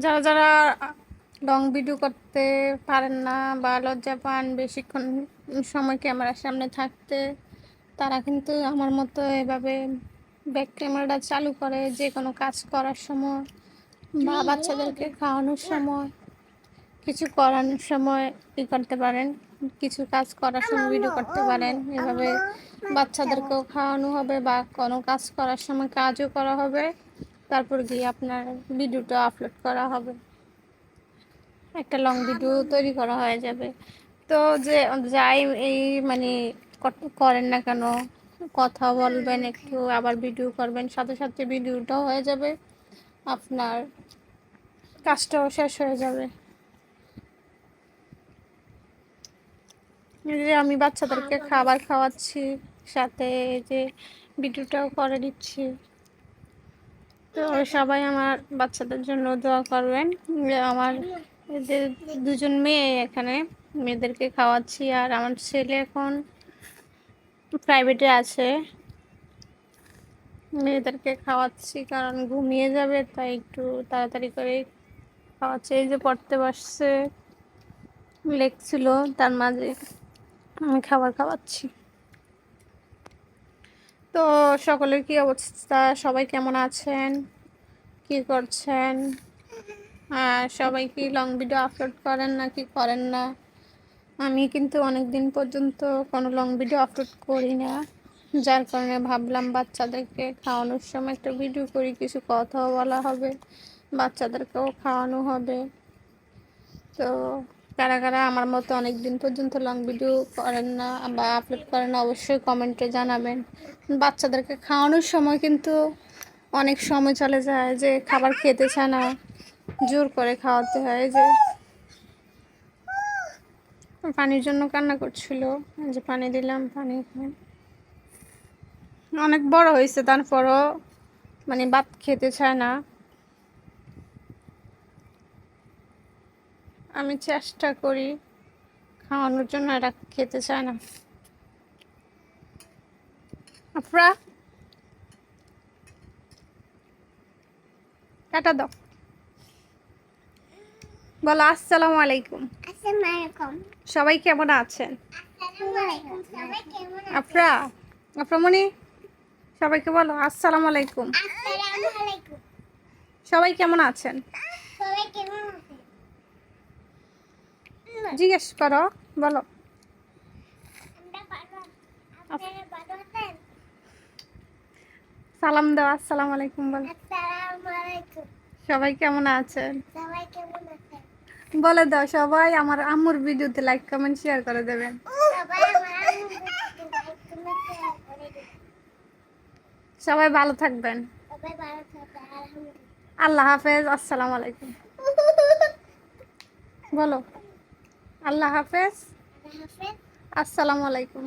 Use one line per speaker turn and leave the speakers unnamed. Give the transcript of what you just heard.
যারা যারা long video করতে পারেন না বা লজ্জা পান বেশিক্ষণ সময় ক্যামেরার সামনে থাকতে, তারা কিন্তু আমার মতো এভাবে ব্যাক ক্যামেরাটা চালু করে যে কোনো কাজ করার সময় বা বাচ্চাদেরকে খাওয়ানোর সময়, কিছু করানোর সময় করতে পারেন, কিছু কাজ করার সময় ভিডিও করতে পারেন। এভাবে বাচ্চাদেরকেও খাওয়ানো হবে বা কোনো কাজ করার সময় কাজও করা হবে, তারপর গিয়ে আপনার ভিডিওটা আপলোড করা হবে, একটা লং ভিডিও তৈরি করা হয়ে যাবে। তো যে যাই এই মানে করেন না কেন, কথা বলবেন একটু, আবার ভিডিও করবেন, সাথে সাথে ভিডিওটাও হয়ে যাবে, আপনার কাজটাও শেষ হয়ে যাবে। এই যে আমি বাচ্চাদেরকে খাবার খাওয়াচ্ছি, সাথে এই যে ভিডিওটাও করে দিচ্ছি। তো সবাই আমার বাচ্চাদের জন্য দোয়া করবেন। আমার যে দুজন মেয়ে এখানে, মেয়েদেরকে খাওয়াচ্ছি, আর আমার ছেলে এখন প্রাইভেটে আছে, মেয়েদেরকে খাওয়াচ্ছি কারণ ঘুমিয়ে যাবে, তাই একটু তাড়াতাড়ি করে খাওয়াচ্ছি। এই যে পড়তে বসছে, লেখছিল, তার মাঝে আমি খাবার খাওয়াচ্ছি। তো সকলের কি অবস্থা, সবাই কেমন আছেন, কি করছেন? সবাই কি লং ভিডিও আপলোড করেন নাকি করেন না? আমি কিন্তু অনেক দিন পর্যন্ত কোনো লং ভিডিও আপলোড করি না, যার কারণে ভাবলাম বাচ্চাদেরকে খাওয়ানোর সময় একটা ভিডিও করি, কিছু কথাও বলা হবে, বাচ্চাদেরকেও খাওয়ানো হবে। তো কারা কারা আমার মতো অনেক দিন পর্যন্ত লং ভিডিও করেন না বা আপলোড করেন না, অবশ্যই কমেন্টে জানাবেন। বাচ্চাদেরকে খাওয়ানোর সময় কিন্তু অনেক সময় চলে যায়, যে খাবার খেতে চায় না, জোর করে খাওয়াতে হয়। যে পানির জন্য কান্না করছিল, যে পানি দিলাম, পানি অনেক বড় হয়েছে, তারপরও মানে ভাত খেতে চায় না। আমি চেষ্টা করি খাওয়ানোর জন্য, এরা খেতে চায় না। আফরা, টাটা দাও, বলো আসসালামু আলাইকুম। সবাই কেমন আছেন? আফরা, আফরামণি, সবাইকে বলো আসসালামু আলাইকুম। সবাই কেমন আছেন জিজ্ঞেস করো, বলো। সালাম দাও, আসসালামু আলাইকুম বলো। সবাই কেমন আছেন বলে দাও। সবাই আমার আম্মুর ভিডিওতে লাইক কমেন্ট শেয়ার করে দেবেন। সবাই ভালো থাকবেন, আল্লাহ হাফেজ, আসসালামু আলাইকুম বলো। আল্লাহ হাফেজ, আসসালামু আলাইকুম।